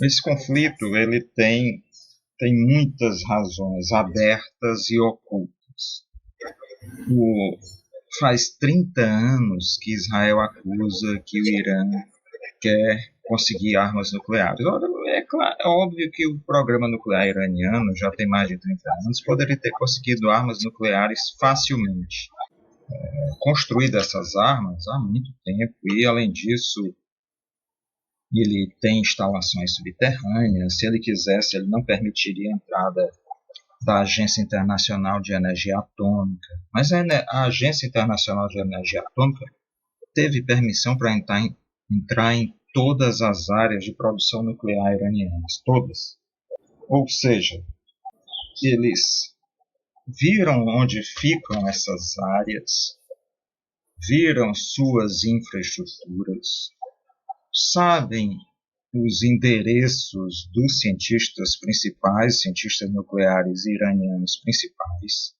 Esse conflito ele tem muitas razões abertas e ocultas. Faz 30 anos que Israel acusa que o Irã quer conseguir armas nucleares. Ora, é óbvio que o programa nuclear iraniano já tem mais de 30 anos, poderia ter conseguido armas nucleares facilmente. Construído essas armas há muito tempo e, além disso, ele tem instalações subterrâneas. Se ele quisesse, ele não permitiria a entrada da Agência Internacional de Energia Atômica. Mas a Agência Internacional de Energia Atômica teve permissão para entrar em todas as áreas de produção nuclear iranianas, todas. Ou seja, eles viram onde ficam essas áreas, viram suas infraestruturas, sabem os endereços dos cientistas principais, cientistas nucleares iranianos principais,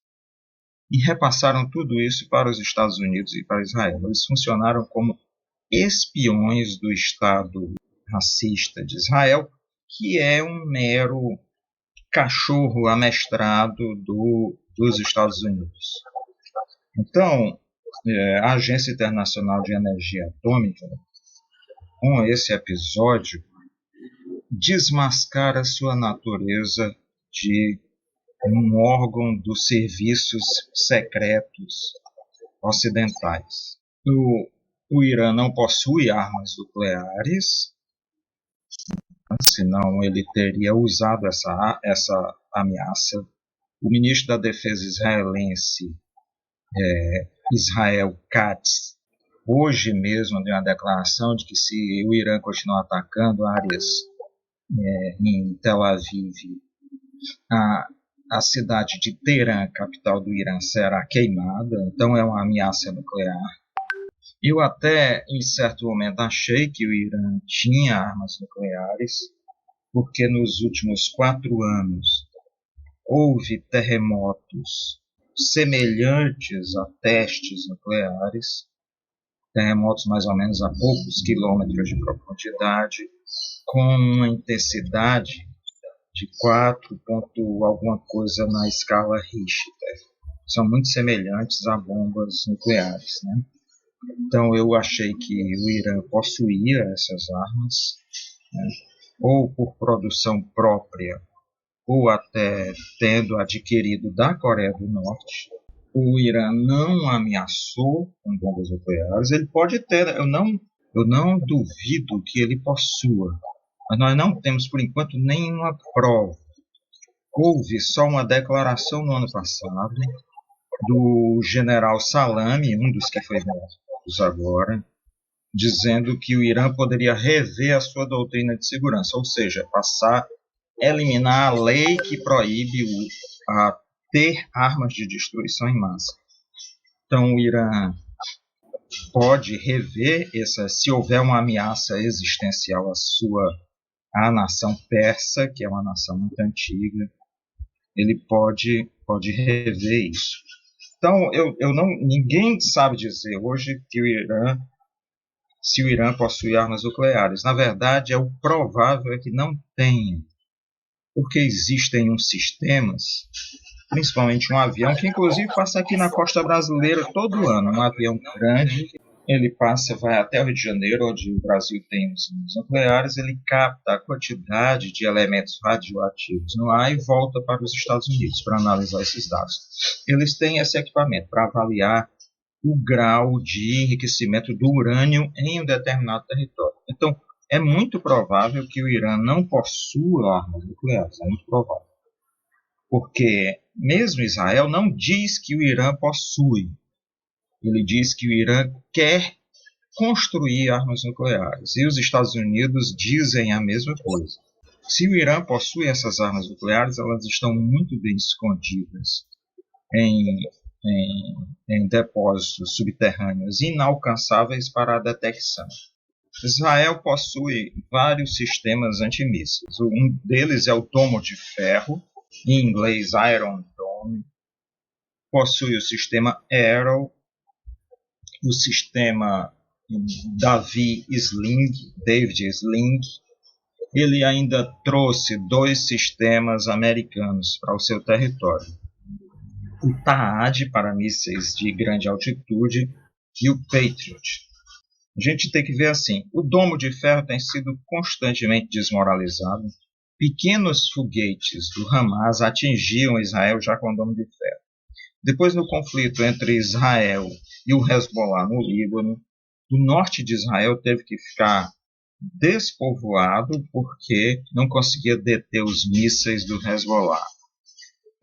e repassaram tudo isso para os Estados Unidos e para Israel. Eles funcionaram como espiões do Estado racista de Israel, que é um mero cachorro amestrado dos Estados Unidos. Então, a Agência Internacional de Energia Atômica, com esse episódio, desmascara sua natureza de um órgão dos serviços secretos ocidentais. O Irã não possui armas nucleares, senão ele teria usado essa ameaça. O ministro da Defesa israelense, Israel Katz, hoje mesmo deu uma declaração de que se o Irã continuar atacando áreas em Tel Aviv, a cidade de Teherã, capital do Irã, será queimada. Então é uma ameaça nuclear. Eu até, em certo momento, achei que o Irã tinha armas nucleares, porque nos últimos 4 anos houve terremotos semelhantes a testes nucleares, terremotos mais ou menos a poucos quilômetros de profundidade, com uma intensidade de 4 ponto alguma coisa na escala Richter. São muito semelhantes a bombas nucleares, né? Então eu achei que o Irã possuía essas armas, né, ou por produção própria, ou até tendo adquirido da Coreia do Norte. O Irã não ameaçou com bombas nucleares. Ele pode ter, eu não duvido que ele possua, mas nós não temos, por enquanto, nenhuma prova. Houve só uma declaração no ano passado do general Salami, um dos que foi morto agora, dizendo que o Irã poderia rever a sua doutrina de segurança, ou seja, eliminar a lei que proíbe a ter armas de destruição em massa. Então o Irã pode rever se houver uma ameaça existencial à nação persa, que é uma nação muito antiga, ele pode rever isso. Então, ninguém sabe dizer hoje que se o Irã possui armas nucleares. Na verdade, o provável é que não tenha, porque existem uns sistemas, principalmente um avião, que inclusive passa aqui na costa brasileira todo ano, um avião grande. Ele vai até o Rio de Janeiro, onde o Brasil tem os nucleares, ele capta a quantidade de elementos radioativos no ar e volta para os Estados Unidos para analisar esses dados. Eles têm esse equipamento para avaliar o grau de enriquecimento do urânio em um determinado território. Então, é muito provável que o Irã não possua armas nucleares, é muito provável. Porque mesmo Israel não diz que o Irã possui. Ele diz que o Irã quer construir armas nucleares. E os Estados Unidos dizem a mesma coisa. Se o Irã possui essas armas nucleares, elas estão muito bem escondidas em depósitos subterrâneos inalcançáveis para a detecção. Israel possui vários sistemas antimísseis. Um deles é o domo de ferro, em inglês Iron Dome. Possui o sistema Arrow, o sistema David Sling, ele ainda trouxe 2 sistemas americanos para o seu território. O THAAD, para mísseis de grande altitude, e o Patriot. A gente tem que ver assim, o domo de ferro tem sido constantemente desmoralizado. Pequenos foguetes do Hamas atingiam Israel já com o domo de ferro. Depois, no conflito entre Israel e o Hezbollah no Líbano, o norte de Israel teve que ficar despovoado porque não conseguia deter os mísseis do Hezbollah.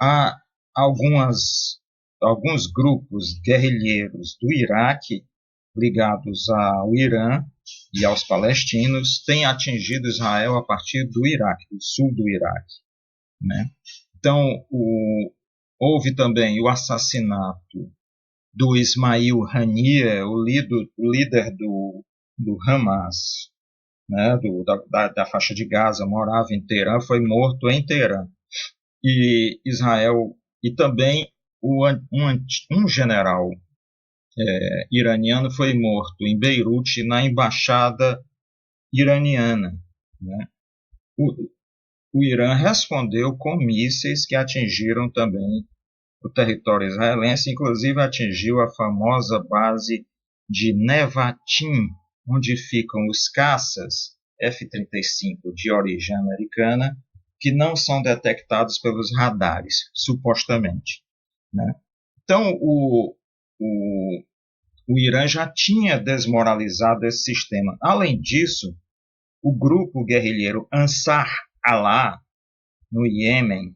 Há alguns grupos guerrilheiros do Iraque ligados ao Irã e aos palestinos têm atingido Israel a partir do Iraque, do sul do Iraque, né? Então, houve também o assassinato do Ismail Haniyeh, o líder do Hamas, né, da faixa de Gaza, morava em Teherã, foi morto em Teherã. E Israel, e também um general iraniano foi morto em Beirute, na embaixada iraniana, né? O Irã respondeu com mísseis que atingiram também o território israelense, inclusive atingiu a famosa base de Nevatim, onde ficam os caças F-35 de origem americana, que não são detectados pelos radares, supostamente, né? Então, o Irã já tinha desmoralizado esse sistema. Além disso, o grupo guerrilheiro Ansar Allah, no Iêmen,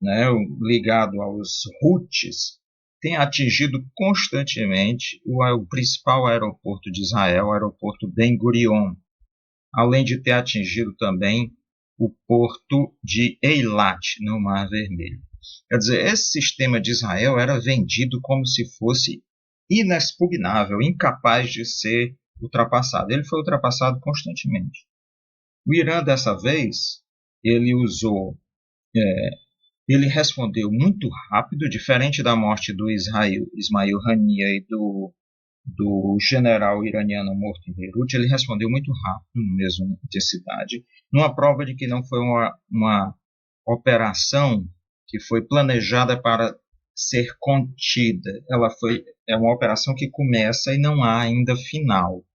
né, ligado aos Houthis, tem atingido constantemente o principal aeroporto de Israel, o aeroporto Ben Gurion, além de ter atingido também o porto de Eilat, no Mar Vermelho. Quer dizer, esse sistema de Israel era vendido como se fosse inexpugnável, incapaz de ser ultrapassado. Ele foi ultrapassado constantemente. O Irã, dessa vez, ele respondeu muito rápido, diferente da morte do Ismail Haniyeh e do general iraniano morto em Beirute. Ele respondeu muito rápido, na mesma intensidade, numa prova de que não foi uma operação que foi planejada para ser contida. É uma operação que começa e não há ainda final.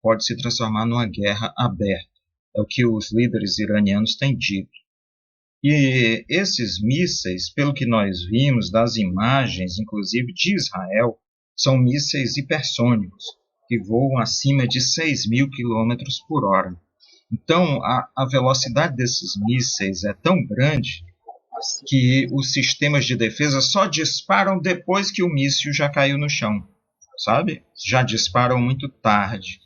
Pode se transformar numa guerra aberta. É o que os líderes iranianos têm dito. E esses mísseis, pelo que nós vimos das imagens, inclusive de Israel, são mísseis hipersônicos, que voam acima de 6.000 km por hora. Então, a velocidade desses mísseis é tão grande que os sistemas de defesa só disparam depois que o míssil já caiu no chão, sabe? Já disparam muito tarde.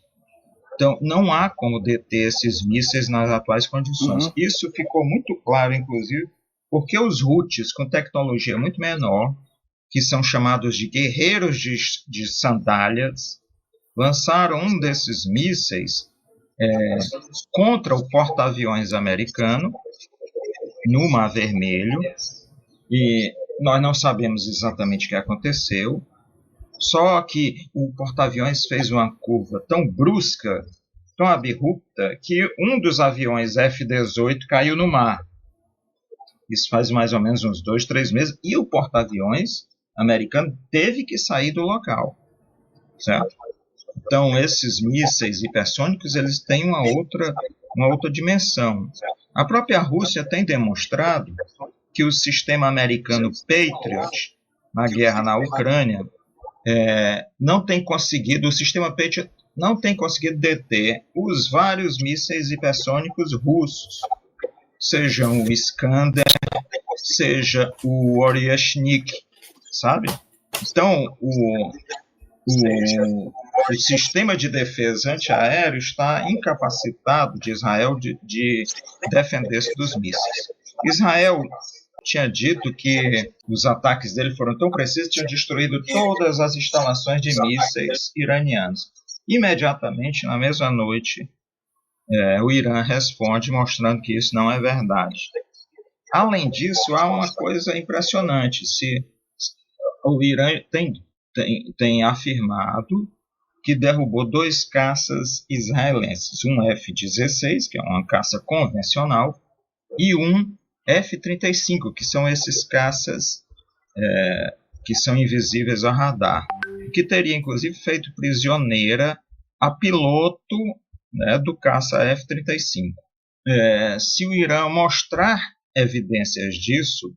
Então, não há como deter esses mísseis nas atuais condições. Isso ficou muito claro, inclusive, porque os Houthis, com tecnologia muito menor, que são chamados de guerreiros de sandálias, lançaram um desses mísseis contra o porta-aviões americano, no Mar Vermelho, e nós não sabemos exatamente o que aconteceu, só que o porta-aviões fez uma curva tão brusca, tão abrupta, que um dos aviões F-18 caiu no mar. Isso faz mais ou menos uns 2, 3 meses, e o porta-aviões americano teve que sair do local, certo? Então, esses mísseis hipersônicos, eles têm uma outra dimensão. A própria Rússia tem demonstrado que o sistema americano Patriot, na guerra na Ucrânia, o sistema Patriot não tem conseguido deter os vários mísseis hipersônicos russos, sejam o Iskander, seja o Oryashnik, sabe? Então, o sistema de defesa antiaéreo está incapacitado de Israel de defender-se dos mísseis. Israel tinha dito que os ataques dele foram tão precisos que tinham destruído todas as instalações de mísseis iranianos. Imediatamente, na mesma noite, o Irã responde mostrando que isso não é verdade. Além disso, há uma coisa impressionante. O Irã tem afirmado que derrubou 2 caças israelenses, um F-16, que é uma caça convencional, e um F-35, que são esses caças que são invisíveis ao radar, que teria inclusive feito prisioneira a piloto, né, do caça F-35. Se o Irã mostrar evidências disso,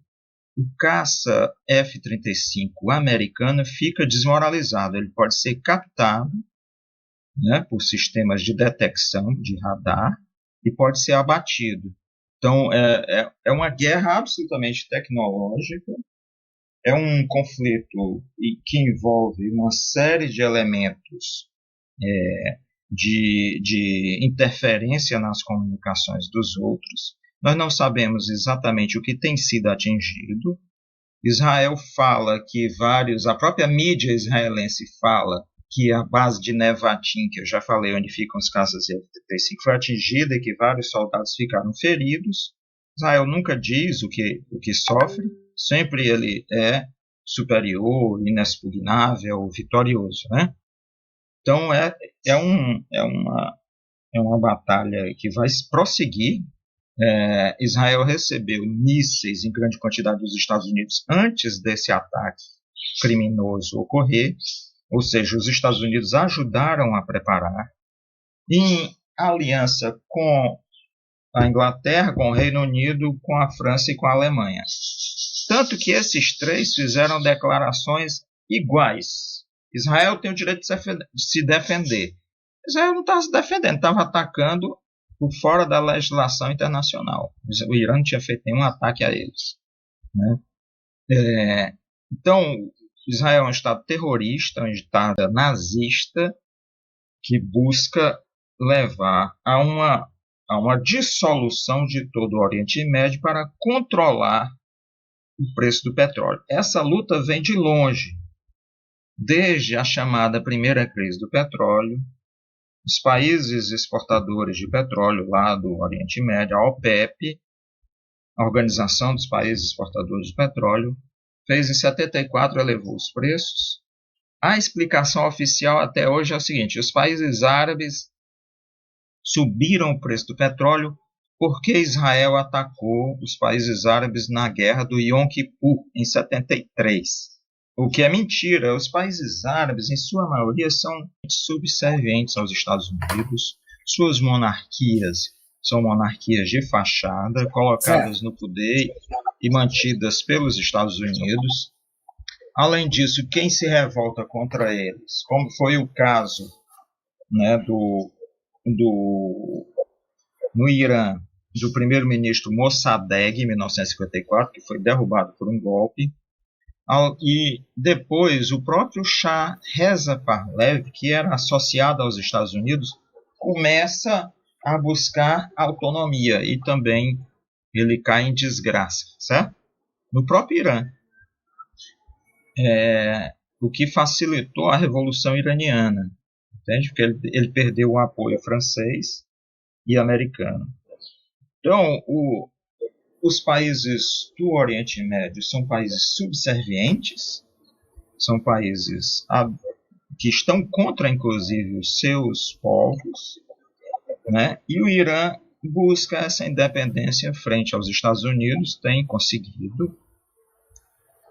o caça F-35 americano fica desmoralizado. Ele pode ser captado, né, por sistemas de detecção de radar e pode ser abatido. Então, é uma guerra absolutamente tecnológica, é um conflito que envolve uma série de elementos de interferência nas comunicações dos outros. Nós não sabemos exatamente o que tem sido atingido. Israel fala que a própria mídia israelense fala que a base de Nevatim, que eu já falei, onde ficam os caças F-35, foi atingida e que vários soldados ficaram feridos. Israel nunca diz o que sofre, sempre ele é superior, inexpugnável, vitorioso, né? Então é uma batalha que vai prosseguir. Israel recebeu mísseis em grande quantidade dos Estados Unidos antes desse ataque criminoso ocorrer, ou seja, os Estados Unidos ajudaram a preparar, em aliança com a Inglaterra, com o Reino Unido, com a França e com a Alemanha. Tanto que esses três fizeram declarações iguais. Israel tem o direito de se defender. Israel não estava se defendendo, estava atacando por fora da legislação internacional. O Irã não tinha feito nenhum ataque a eles, né? Então, Israel é um Estado terrorista, um Estado nazista, que busca levar a uma dissolução de todo o Oriente Médio para controlar o preço do petróleo. Essa luta vem de longe, desde a chamada primeira crise do petróleo. Os países exportadores de petróleo lá do Oriente Médio, a OPEP, a Organização dos Países Exportadores de Petróleo, fez em 74, elevou os preços. A explicação oficial até hoje é o seguinte: os países árabes subiram o preço do petróleo porque Israel atacou os países árabes na guerra do Yom Kippur, em 73. O que é mentira. Os países árabes, em sua maioria, são subservientes aos Estados Unidos. Suas monarquias são monarquias de fachada, colocadas no poder e mantidas pelos Estados Unidos. Além disso, quem se revolta contra eles, como foi o caso, né, no Irã, do primeiro-ministro Mossadegh, em 1954, que foi derrubado por um golpe, e depois o próprio Shah Reza Pahlavi, que era associado aos Estados Unidos, começa a buscar autonomia e também ele cai em desgraça, certo? No próprio Irã. O que facilitou a Revolução Iraniana, entende? Porque ele perdeu o apoio francês e americano. Então, os países do Oriente Médio são países subservientes, são países que estão contra, inclusive, os seus povos, né? E o Irã busca essa independência frente aos Estados Unidos, tem conseguido,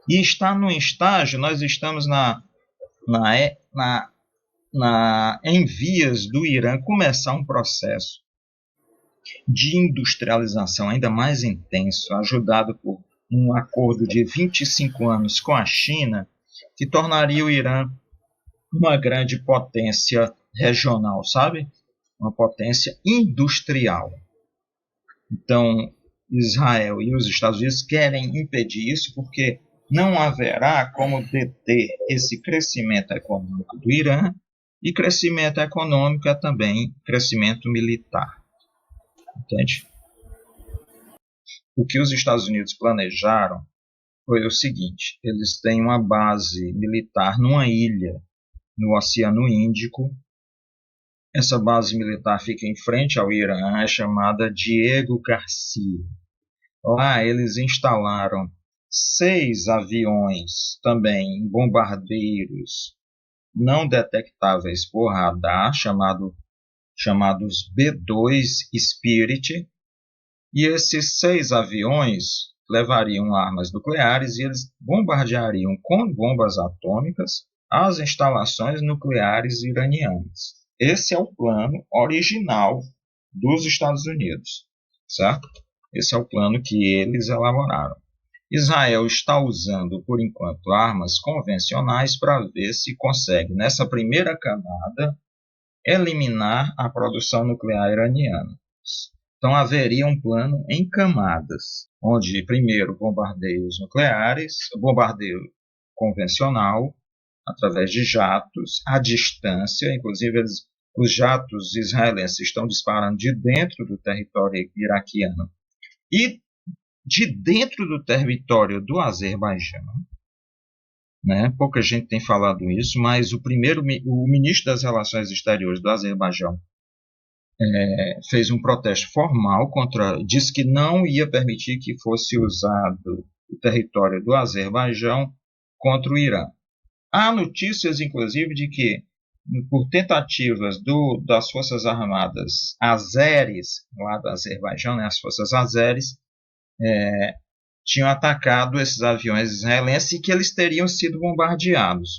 e está num estágio, nós estamos em vias do Irã começar um processo de industrialização ainda mais intenso, ajudado por um acordo de 25 anos com a China, que tornaria o Irã uma grande potência regional, sabe? Uma potência industrial. Então, Israel e os Estados Unidos querem impedir isso porque não haverá como deter esse crescimento econômico do Irã, e crescimento econômico é também crescimento militar. Entende? O que os Estados Unidos planejaram foi o seguinte: eles têm uma base militar numa ilha no Oceano Índico. Essa base militar fica em frente ao Irã, é chamada Diego Garcia. Lá eles instalaram 6 aviões, também bombardeiros, não detectáveis por radar, chamados B-2 Spirit, e esses 6 aviões levariam armas nucleares e eles bombardeariam com bombas atômicas as instalações nucleares iranianas. Esse é o plano original dos Estados Unidos, certo? Esse é o plano que eles elaboraram. Israel está usando, por enquanto, armas convencionais para ver se consegue, nessa primeira camada, eliminar a produção nuclear iraniana. Então, haveria um plano em camadas, onde, primeiro, bombardeios nucleares, bombardeio convencional, através de jatos, à distância, inclusive os jatos israelenses estão disparando de dentro do território iraquiano e de dentro do território do Azerbaijão, né? Pouca gente tem falado isso, mas o ministro das Relações Exteriores do Azerbaijão fez um protesto formal disse que não ia permitir que fosse usado o território do Azerbaijão contra o Irã. Há notícias, inclusive, de que, por tentativas das Forças Armadas azeres, lá do Azerbaijão, né, as Forças azeres, tinham atacado esses aviões israelenses e que eles teriam sido bombardeados.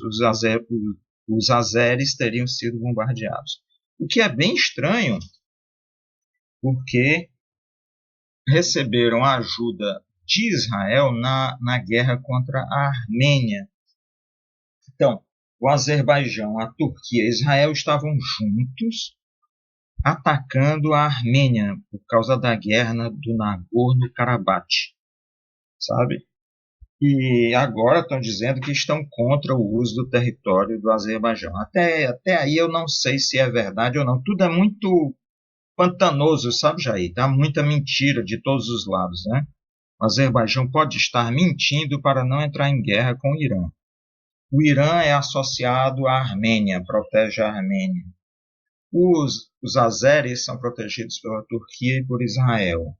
Os azeres teriam sido bombardeados. O que é bem estranho, porque receberam a ajuda de Israel na guerra contra a Armênia. Então, o Azerbaijão, a Turquia e Israel estavam juntos atacando a Armênia por causa da guerra do Nagorno-Karabakh, sabe? E agora estão dizendo que estão contra o uso do território do Azerbaijão. Até aí eu não sei se é verdade ou não. Tudo é muito pantanoso, sabe, Jair? Há muita mentira de todos os lados, né? O Azerbaijão pode estar mentindo para não entrar em guerra com o Irã. O Irã é associado à Armênia, protege a Armênia. Os azeres são protegidos pela Turquia e por Israel.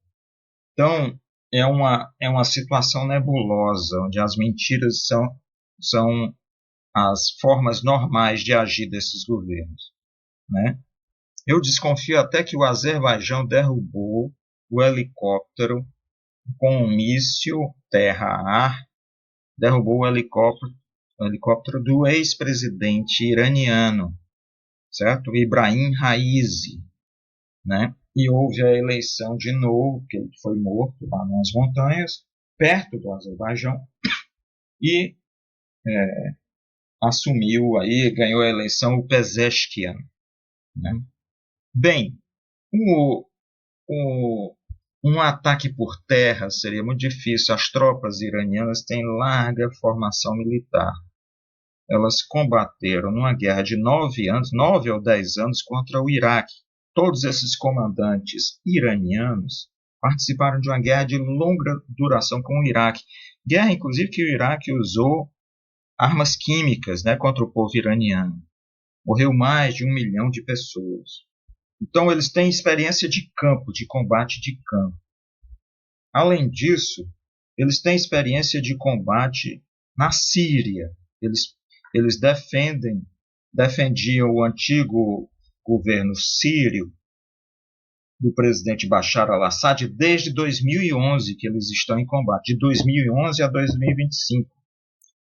Então, é uma situação nebulosa, onde as mentiras são as formas normais de agir desses governos, né? Eu desconfio até que o Azerbaijão derrubou o helicóptero com um míssil terra-ar, derrubou o helicóptero do ex-presidente iraniano, certo? Ibrahim Raisi, né? E houve a eleição de novo, que ele foi morto lá nas montanhas, perto do Azerbaijão, e assumiu aí, ganhou a eleição o Pezeshkian, né? Bem, o, o, um ataque por terra seria muito difícil. As tropas iranianas têm larga formação militar. Elas combateram numa guerra de 9 anos, 9 ou 10 anos, contra o Iraque. Todos esses comandantes iranianos participaram de uma guerra de longa duração com o Iraque. Guerra, inclusive, que o Iraque usou armas químicas, né, contra o povo iraniano. Morreu mais de 1 milhão de pessoas. Então, eles têm experiência de campo, de combate de campo. Além disso, eles têm experiência de combate na Síria. Eles defendiam o antigo governo sírio do presidente Bashar al-Assad desde 2011, que eles estão em combate, de 2011 a 2025.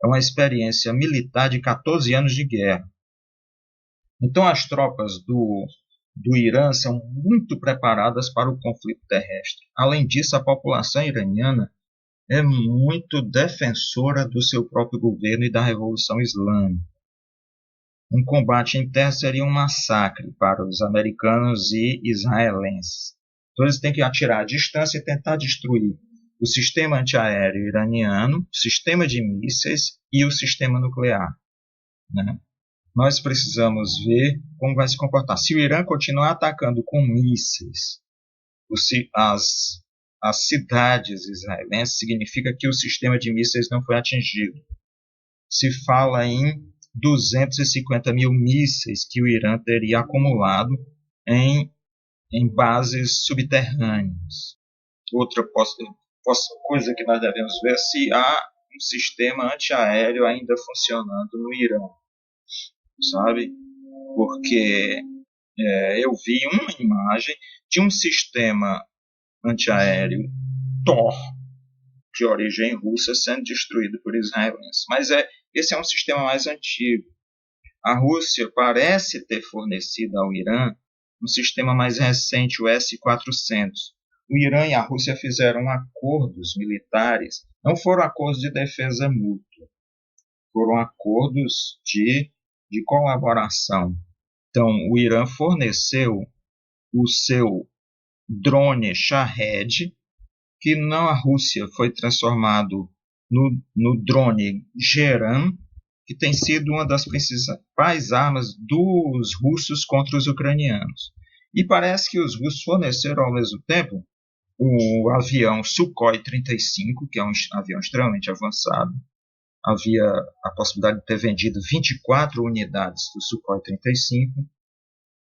É uma experiência militar de 14 anos de guerra. Então, as tropas do Irã são muito preparadas para o conflito terrestre. Além disso, a população iraniana é muito defensora do seu próprio governo e da Revolução Islâmica. Um combate em terra seria um massacre para os americanos e israelenses. Então, eles têm que atirar à distância e tentar destruir o sistema antiaéreo iraniano, o sistema de mísseis e o sistema nuclear, né? Nós precisamos ver como vai se comportar. Se o Irã continuar atacando com mísseis as cidades israelenses, significa que o sistema de mísseis não foi atingido. Se fala em 250 mil mísseis que o Irã teria acumulado em bases subterrâneas. Outra coisa que nós devemos ver é se há um sistema antiaéreo ainda funcionando no Irã. sabe? Porque eu vi uma imagem de um sistema antiaéreo Tor, de origem russa, sendo destruído por israelenses. Mas esse é um sistema mais antigo. A Rússia parece ter fornecido ao Irã um sistema mais recente, o S-400. O Irã e a Rússia fizeram acordos militares, não foram acordos de defesa mútua, foram acordos de colaboração. Então, o Irã forneceu o seu drone Shahed, que na Rússia foi transformado no drone Geran, que tem sido uma das principais armas dos russos contra os ucranianos. E parece que os russos forneceram ao mesmo tempo o avião Sukhoi 35, que é um avião extremamente avançado. Havia a possibilidade de ter vendido 24 unidades do Sukhoi 35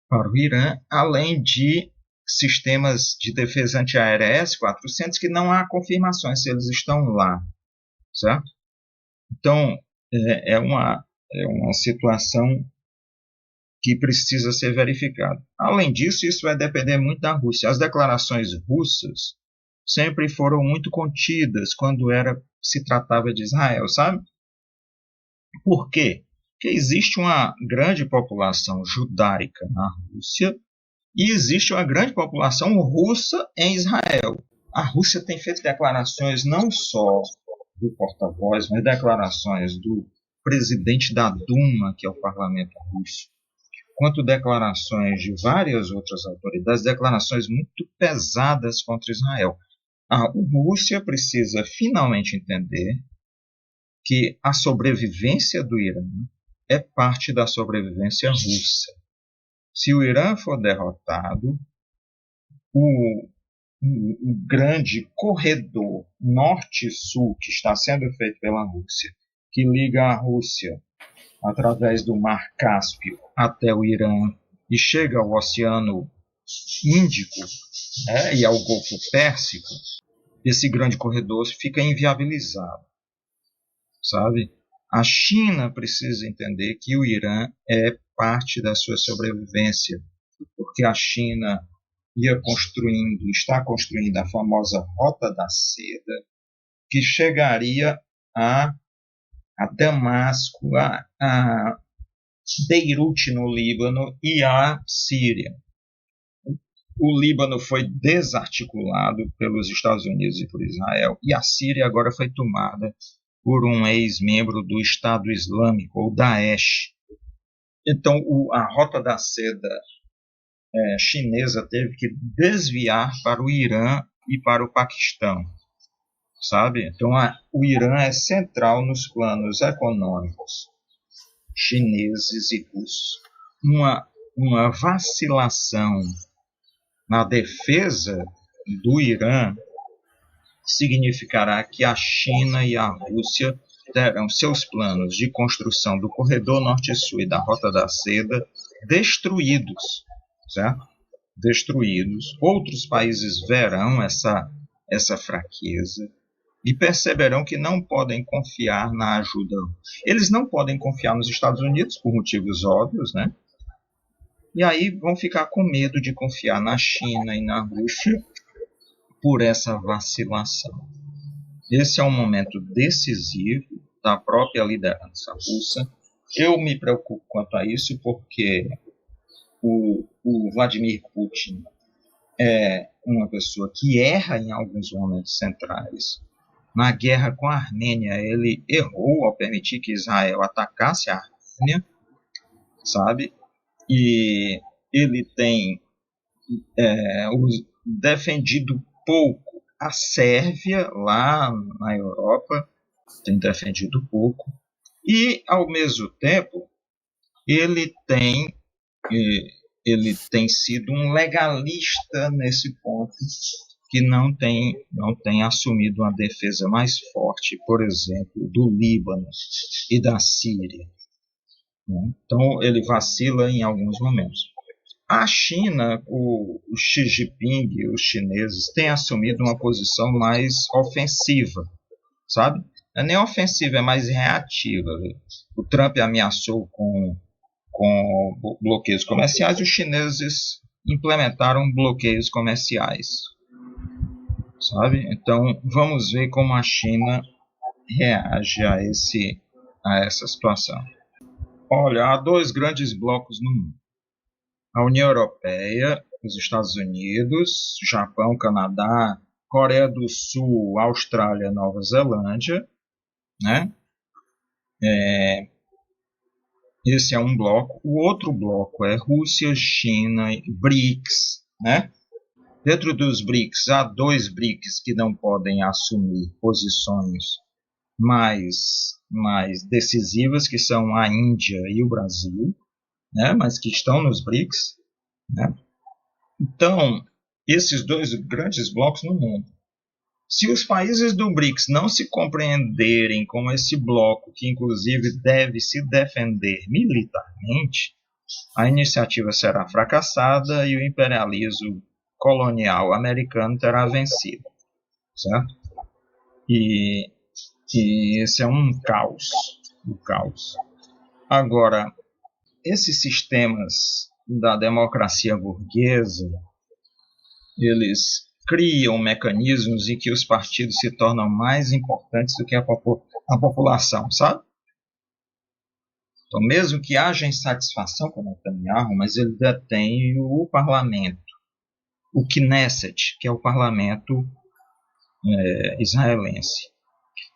para o Irã, além de sistemas de defesa antiaérea S-400, que não há confirmações se eles estão lá, certo? Então, é uma situação que precisa ser verificada. Além disso, isso vai depender muito da Rússia. As declarações russas sempre foram muito contidas quando se tratava de Israel, sabe? Por quê? Porque existe uma grande população judaica na Rússia e existe uma grande população russa em Israel. A Rússia tem feito declarações não só do porta-voz, mas declarações do presidente da Duma, que é o parlamento russo, quanto declarações de várias outras autoridades, declarações muito pesadas contra Israel. A Rússia precisa finalmente entender que a sobrevivência do Irã é parte da sobrevivência russa. Se o Irã for derrotado, o grande corredor norte-sul que está sendo feito pela Rússia, que liga a Rússia através do Mar Cáspio até o Irã e chega ao Oceano Índico, e ao Golfo Pérsico, esse grande corredor fica inviabilizado, sabe? A China precisa entender que o Irã é parte da sua sobrevivência, porque a China está construindo a famosa Rota da Seda, que chegaria a Damasco, a Beirute no Líbano e a Síria. O Líbano foi desarticulado pelos Estados Unidos e por Israel, e a Síria agora foi tomada por um ex-membro do Estado Islâmico, ou Daesh. Então, a Rota da Seda chinesa teve que desviar para o Irã e para o Paquistão, sabe? Então, o Irã é central nos planos econômicos chineses e russos. Uma vacilação na defesa do Irã significará que a China e a Rússia terão seus planos de construção do corredor norte-sul e da Rota da Seda destruídos, certo? Destruídos. Outros países verão essa fraqueza e perceberão que não podem confiar na ajuda. Eles não podem confiar nos Estados Unidos por motivos óbvios, né? E aí vão ficar com medo de confiar na China e na Rússia por essa vacilação. Esse é um momento decisivo da própria liderança russa. Eu me preocupo quanto a isso porque o Vladimir Putin é uma pessoa que erra em alguns momentos centrais. Na guerra com a Armênia, ele errou ao permitir que Israel atacasse a Armênia, sabe? E ele tem defendido pouco a Sérvia, lá na Europa, tem defendido pouco. E, ao mesmo tempo, ele tem sido um legalista nesse ponto, que não tem assumido uma defesa mais forte, por exemplo, do Líbano e da Síria. Então, ele vacila em alguns momentos. A China, o Xi Jinping e os chineses têm assumido uma posição mais ofensiva, sabe? Não é nem ofensiva, é mais reativa. O Trump ameaçou com com bloqueios comerciais, os chineses implementaram bloqueios comerciais, sabe? Então, vamos ver como a China reage a essa situação. Olha, há dois grandes blocos no mundo: a União Europeia, os Estados Unidos, Japão, Canadá, Coreia do Sul, Austrália, Nova Zelândia, né? Esse é um bloco. O outro bloco é Rússia, China, BRICS, né? Dentro dos BRICS, há dois BRICS que não podem assumir posições mais decisivas, que são a Índia e o Brasil, né? Mas que estão nos BRICS, né? Então, esses dois grandes blocos no mundo. Se os países do BRICS não se compreenderem como esse bloco, que inclusive deve se defender militarmente, a iniciativa será fracassada e o imperialismo colonial americano terá vencido, certo? E esse é um caos. Agora, esses sistemas da democracia burguesa, eles criam mecanismos em que os partidos se tornam mais importantes do que a população, sabe? Então, mesmo que haja insatisfação com Netanyahu, mas ele detém o parlamento, o Knesset, que é o parlamento israelense,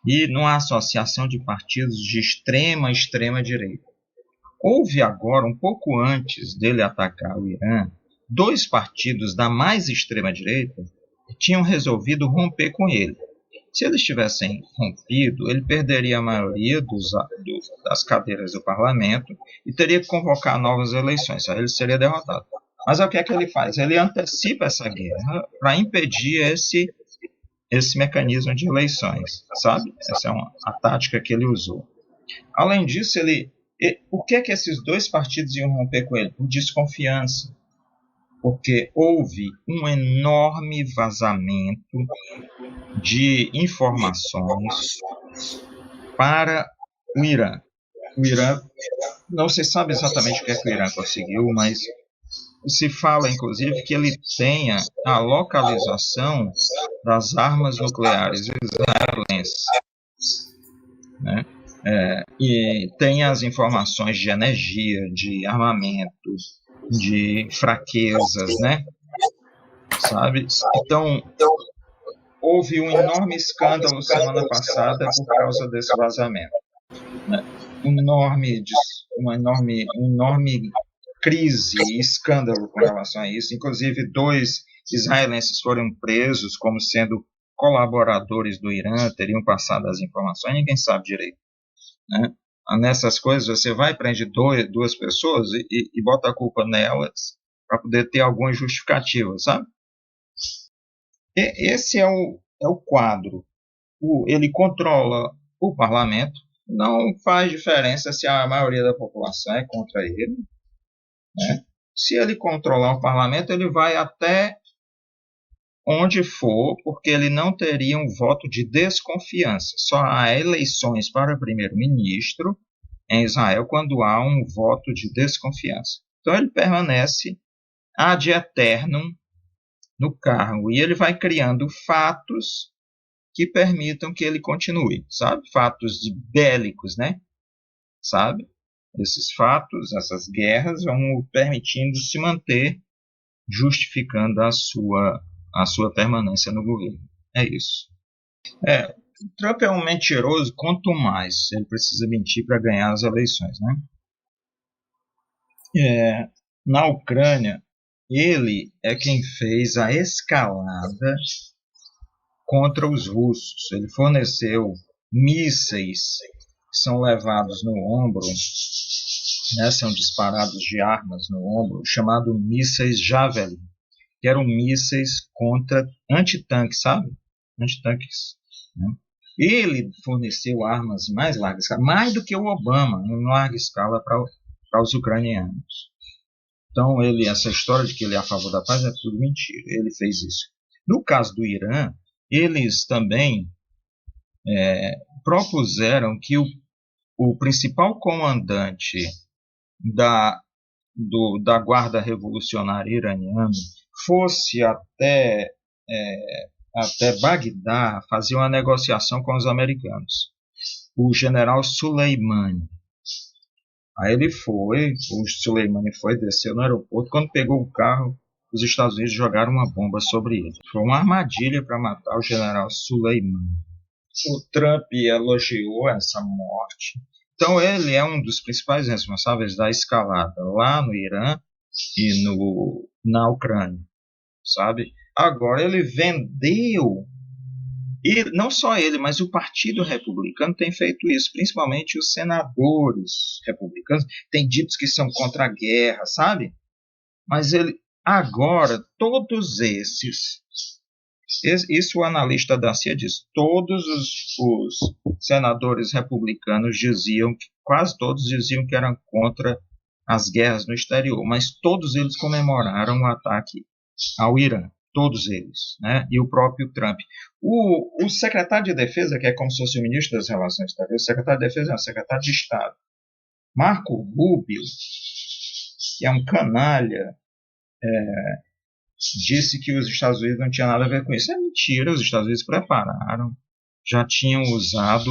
e numa associação de partidos de extrema direita. Houve agora, um pouco antes dele atacar o Irã, dois partidos da mais extrema direita tinham resolvido romper com ele. Se eles tivessem rompido, ele perderia a maioria das cadeiras do parlamento e teria que convocar novas eleições. Aí ele seria derrotado. Mas o que é que ele faz? Ele antecipa essa guerra para impedir esse mecanismo de eleições, sabe? Essa é a tática que ele usou. Além disso, por que esses dois partidos iam romper com ele? Por desconfiança. Porque houve um enorme vazamento de informações para o Irã. O Irã, não se sabe exatamente o que é que o Irã conseguiu, mas se fala, inclusive, que ele tenha a localização das armas nucleares israelenses, né? E tem as informações de energia, de armamento, de fraquezas, né? Sabe? Então, houve um enorme escândalo semana passada por causa desse vazamento, né? Uma enorme crise e escândalo com relação a isso. Inclusive, 2 israelenses foram presos como sendo colaboradores do Irã, teriam passado as informações, ninguém sabe direito, né? Nessas coisas, você vai e prende duas pessoas e bota a culpa nelas para poder ter alguma justificativa, sabe? Esse é o quadro. Ele controla o parlamento, não faz diferença se a maioria da população é contra ele, né? Se ele controlar o parlamento, ele vai até onde for, porque ele não teria um voto de desconfiança. Só há eleições para primeiro-ministro em Israel quando há um voto de desconfiança. Então ele permanece ad eternum no cargo e ele vai criando fatos que permitam que ele continue, sabe? Fatos bélicos, né? Sabe? Esses fatos, essas guerras vão permitindo se manter, justificando a sua permanência no governo. É isso. Trump é um mentiroso quanto mais ele precisa mentir para ganhar as eleições, né? Na Ucrânia, ele é quem fez a escalada contra os russos. Ele forneceu mísseis que são levados no ombro, né, são disparados de armas no ombro, chamado mísseis Javelin, que eram mísseis contra antitanques, sabe? Antitanques, né? Ele forneceu armas em mais larga escala, mais do que o Obama, em larga escala para os ucranianos. Então, essa história de que ele é a favor da paz é tudo mentira. Ele fez isso. No caso do Irã, eles também propuseram que o principal comandante da, da Guarda Revolucionária Iraniana fosse até Bagdá fazer uma negociação com os americanos. O general Soleimani. Aí ele foi, o Soleimani foi, desceu no aeroporto. Quando pegou o carro, os Estados Unidos jogaram uma bomba sobre ele. Foi uma armadilha para matar o general Soleimani. O Trump elogiou essa morte. Então ele é um dos principais responsáveis da escalada lá no Irã e na Ucrânia, sabe? Agora ele vendeu, e não só ele, mas o Partido Republicano tem feito isso, principalmente os senadores republicanos têm dito que são contra a guerra, sabe? Mas ele agora todos esses, isso o analista da CIA diz, todos os senadores republicanos diziam, quase todos diziam que eram contra as guerras no exterior, mas todos eles comemoraram o ataque ao Irã, todos eles, né? E o próprio Trump. O secretário de Defesa, que é como se fosse o ministro das Relações Exteriores, o secretário de Defesa é o secretário de Estado, Marco Rubio, que é um canalha, disse que os Estados Unidos não tinham nada a ver com isso. É mentira, os Estados Unidos prepararam, já tinham usado,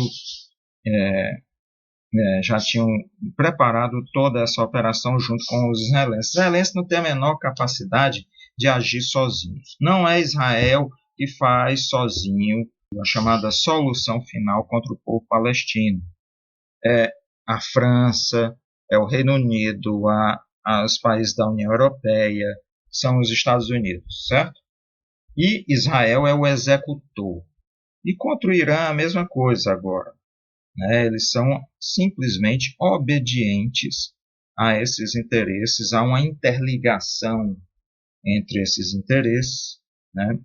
já tinham preparado toda essa operação junto com os israelenses. Os israelenses não têm a menor capacidade de agir sozinhos. Não é Israel que faz sozinho a chamada solução final contra o povo palestino. É a França, é o Reino Unido, os países da União Europeia, são os Estados Unidos, certo? E Israel é o executor. E contra o Irã a mesma coisa agora. Né? Eles são simplesmente obedientes a esses interesses, há uma interligação entre esses interesses, né?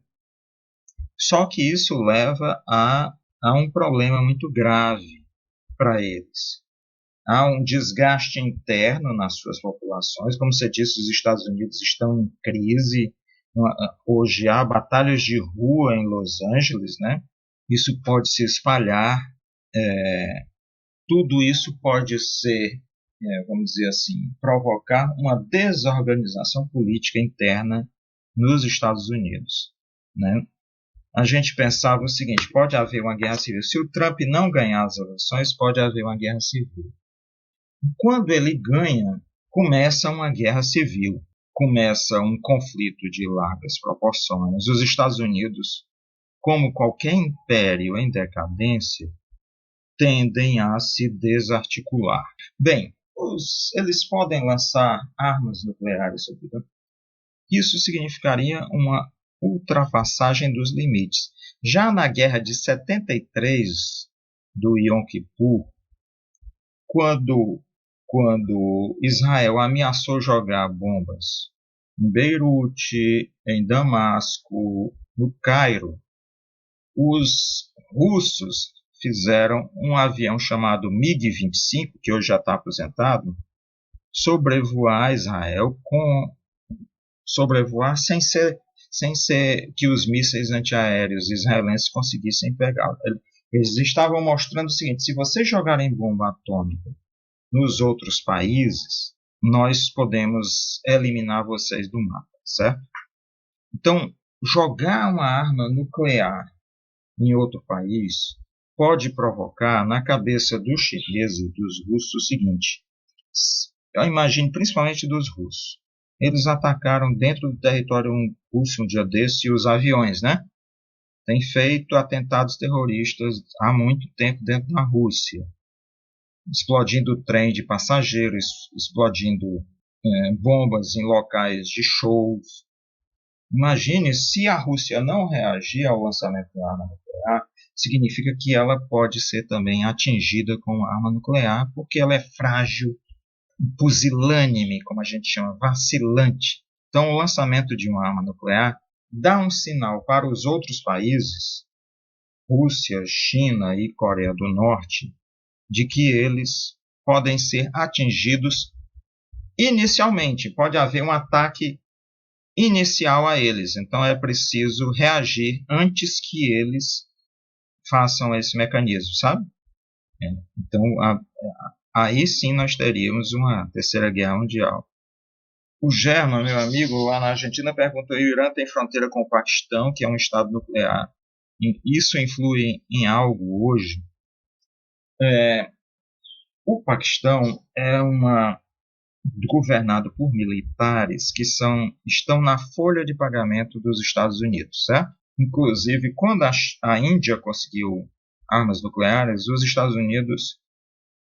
Só que isso leva a um problema muito grave para eles. Há um desgaste interno nas suas populações. Como você disse, os Estados Unidos estão em crise. Hoje há batalhas de rua em Los Angeles, né? Isso pode se espalhar. Tudo isso pode ser, vamos dizer assim, provocar uma desorganização política interna nos Estados Unidos, né? A gente pensava o seguinte, pode haver uma guerra civil. Se o Trump não ganhar as eleições, pode haver uma guerra civil. Quando ele ganha, começa uma guerra civil, começa um conflito de largas proporções. Os Estados Unidos, como qualquer império em decadência, tendem a se desarticular. Bem, eles podem lançar armas nucleares sobre o Irã. Isso significaria uma ultrapassagem dos limites. Já na guerra de 73 do Yom Kippur, quando Israel ameaçou jogar bombas em Beirute, em Damasco, no Cairo, os russos fizeram um avião chamado MiG-25, que hoje já está aposentado, sobrevoar Israel, sobrevoar sem ser que os mísseis antiaéreos israelenses conseguissem pegá-lo. Eles estavam mostrando o seguinte, se vocês jogarem bomba atômica nos outros países, nós podemos eliminar vocês do mapa, certo? Então, jogar uma arma nuclear em outro país pode provocar na cabeça dos chineses e dos russos o seguinte, eu imagino principalmente dos russos, eles atacaram dentro do território russo um dia desses e os aviões, né? Têm feito atentados terroristas há muito tempo dentro da Rússia, explodindo trem de passageiros, explodindo bombas em locais de shows. Imagine se a Rússia não reagir ao lançamento da arma nuclear, significa que ela pode ser também atingida com arma nuclear, porque ela é frágil, pusilânime, como a gente chama, vacilante. Então, o lançamento de uma arma nuclear dá um sinal para os outros países, Rússia, China e Coreia do Norte, de que eles podem ser atingidos inicialmente. Pode haver um ataque inicial a eles. Então, é preciso reagir antes que eles façam esse mecanismo, sabe? Então, aí sim nós teríamos uma terceira guerra mundial. O German, meu amigo, lá na Argentina, perguntou: o Irã tem fronteira com o Paquistão, que é um estado nuclear. Isso influi em algo hoje? O Paquistão é governado por militares que estão na folha de pagamento dos Estados Unidos, certo? Inclusive, quando a Índia conseguiu armas nucleares, os Estados Unidos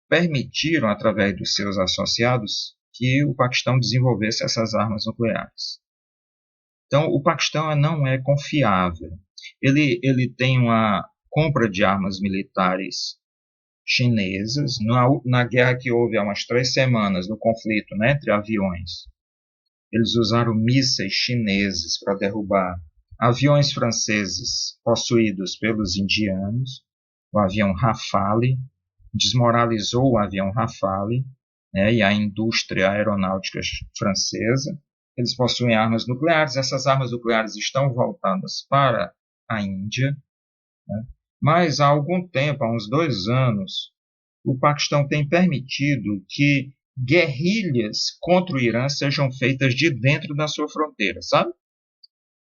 permitiram, através dos seus associados, que o Paquistão desenvolvesse essas armas nucleares. Então, o Paquistão não é confiável. Ele tem uma compra de armas militares chinesas. Na guerra que houve há umas 3 semanas, no conflito, né, entre aviões, eles usaram mísseis chineses para derrubar aviões franceses possuídos pelos indianos, o avião Rafale, desmoralizou o avião Rafale, né, e a indústria aeronáutica francesa. Eles possuem armas nucleares, essas armas nucleares estão voltadas para a Índia, né, mas há algum tempo, há uns 2 anos, o Paquistão tem permitido que guerrilhas contra o Irã sejam feitas de dentro da sua fronteira, sabe?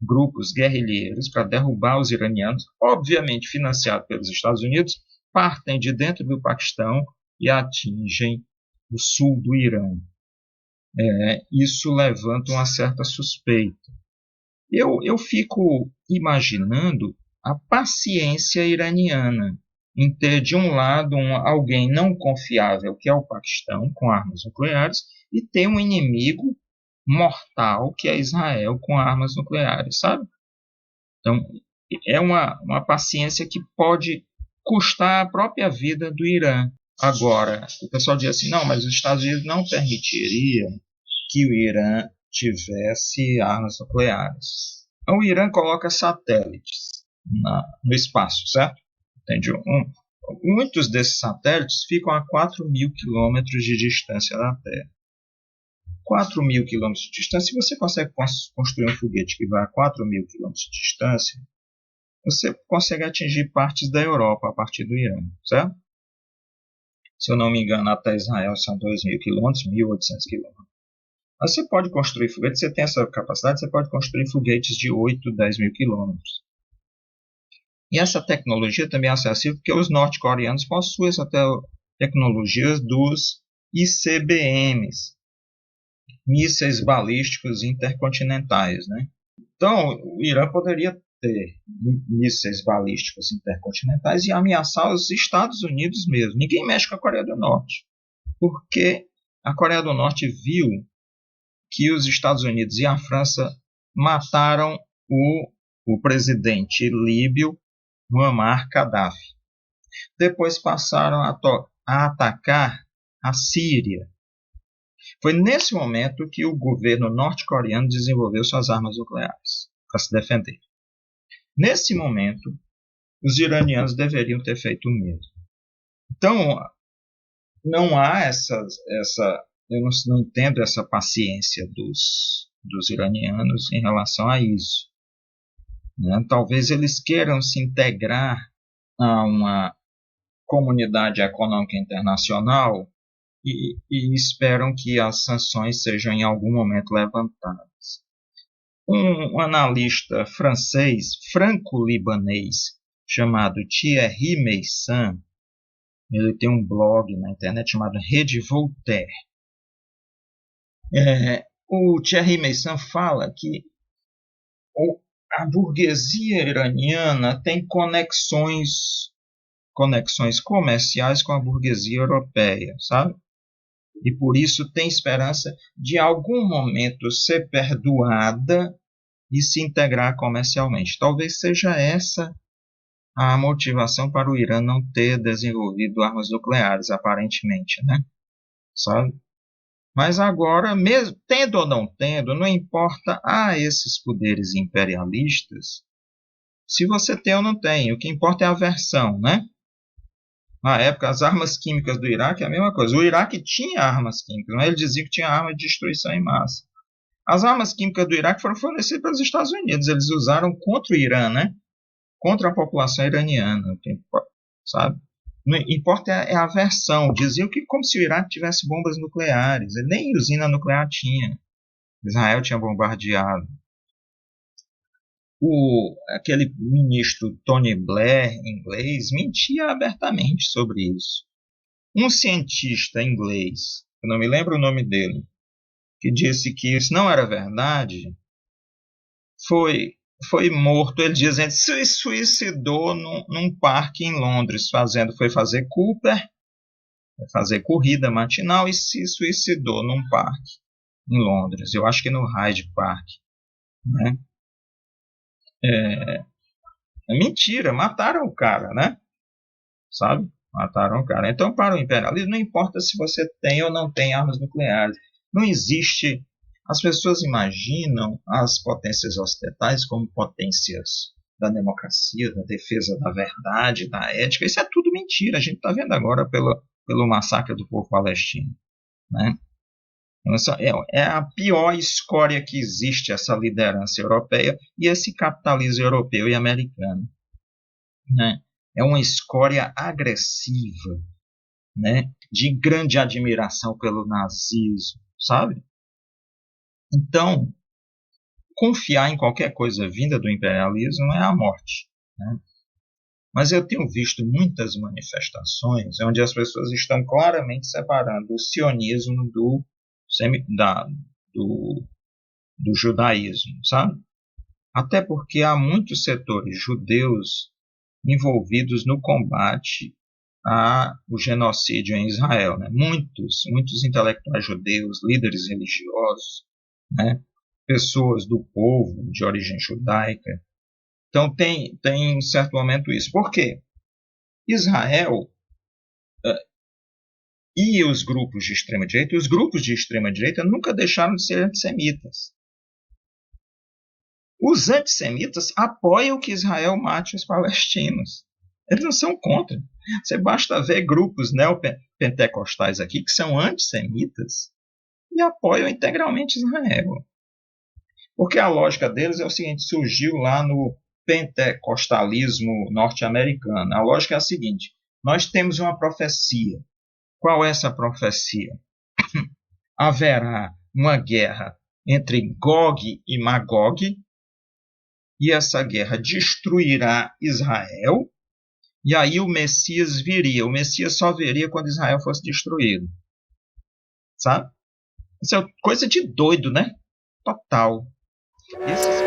Grupos guerrilheiros para derrubar os iranianos, obviamente financiados pelos Estados Unidos, partem de dentro do Paquistão e atingem o sul do Irã. Isso levanta uma certa suspeita. Eu fico imaginando a paciência iraniana em ter, de um lado, alguém não confiável, que é o Paquistão, com armas nucleares, e ter um inimigo mortal, que é Israel, com armas nucleares, sabe? Então, é uma paciência que pode custar a própria vida do Irã. Agora, o pessoal diz assim, não, mas os Estados Unidos não permitiriam que o Irã tivesse armas nucleares. Então, o Irã coloca satélites no espaço, certo? Entende? Muitos desses satélites ficam a 4.000 quilômetros de distância da Terra. 4.000 quilômetros de distância, se você consegue construir um foguete que vai a 4.000 quilômetros de distância, você consegue atingir partes da Europa a partir do Irã, certo? Se eu não me engano, até Israel são 2.000 quilômetros, 1.800 quilômetros. Mas você pode construir foguetes, você tem essa capacidade, você pode construir foguetes de 8, 10 mil quilômetros. E essa tecnologia também é acessível porque os norte-coreanos possuem essa tecnologia dos ICBMs, mísseis balísticos intercontinentais, né? Então, o Irã poderia ter mísseis balísticos intercontinentais e ameaçar os Estados Unidos mesmo. Ninguém mexe com a Coreia do Norte, porque a Coreia do Norte viu que os Estados Unidos e a França mataram o presidente líbio Muammar Gaddafi. Depois passaram a atacar a Síria. Foi nesse momento que o governo norte-coreano desenvolveu suas armas nucleares para se defender. Nesse momento, os iranianos deveriam ter feito o mesmo. Então, não há eu não entendo essa paciência dos iranianos em relação a isso. Né? Talvez eles queiram se integrar a uma comunidade econômica internacional e esperam que as sanções sejam em algum momento levantadas. Um analista francês, franco-libanês, chamado Thierry Meyssan, ele tem um blog na internet chamado Rede Voltaire. O Thierry Meyssan fala que a burguesia iraniana tem conexões comerciais com a burguesia europeia, sabe? E por isso tem esperança de algum momento ser perdoada e se integrar comercialmente. Talvez seja essa a motivação para o Irã não ter desenvolvido armas nucleares, aparentemente, né? Sabe? Mas agora, mesmo tendo ou não tendo, não importa a esses poderes imperialistas se você tem ou não tem. O que importa é a versão, né? Na época, as armas químicas do Iraque é a mesma coisa. O Iraque tinha armas químicas, mas ele dizia que tinha arma de destruição em massa. As armas químicas do Iraque foram fornecidas pelos Estados Unidos. Eles usaram contra o Irã, né? Contra a população iraniana, sabe? Não importa é a versão. Diziam que como se o Iraque tivesse bombas nucleares. Ele nem usina nuclear tinha. Israel tinha bombardeado. Aquele ministro Tony Blair, inglês, mentia abertamente sobre isso. Um cientista inglês, eu não me lembro o nome dele, que disse que isso não era verdade, foi morto. Ele dizendo se suicidou num parque em Londres, foi fazer Cooper, fazer corrida matinal e se suicidou num parque em Londres. Eu acho que no Hyde Park, né? É mentira, mataram o cara, né? Sabe? Mataram o cara. Então, para o imperialismo, não importa se você tem ou não tem armas nucleares. Não existe. As pessoas imaginam as potências ocidentais como potências da democracia, da defesa da verdade, da ética. Isso é tudo mentira. A gente está vendo agora pelo massacre do povo palestino, né? É a pior escória que existe, essa liderança europeia e esse capitalismo europeu e americano, né? É uma escória agressiva, né? De grande admiração pelo nazismo, sabe? Então, confiar em qualquer coisa vinda do imperialismo é a morte, né? Mas eu tenho visto muitas manifestações onde as pessoas estão claramente separando o sionismo do, do judaísmo, sabe? Até porque há muitos setores judeus envolvidos no combate ao genocídio em Israel, né? Muitos intelectuais judeus, líderes religiosos, né? Pessoas do povo de origem judaica. Então tem em certo momento isso. Por quê? Israel e os grupos de extrema direita nunca deixaram de ser antissemitas. Os antissemitas apoiam que Israel mate os palestinos. Eles não são contra. Você basta ver grupos neopentecostais aqui que são antissemitas e apoiam integralmente Israel. Porque a lógica deles é o seguinte, surgiu lá no pentecostalismo norte-americano. A lógica é a seguinte, nós temos uma profecia. Qual é essa profecia? Haverá uma guerra entre Gog e Magog, e essa guerra destruirá Israel, e aí o Messias viria. O Messias só viria quando Israel fosse destruído. Sabe? Isso é coisa de doido, né? Total. Esses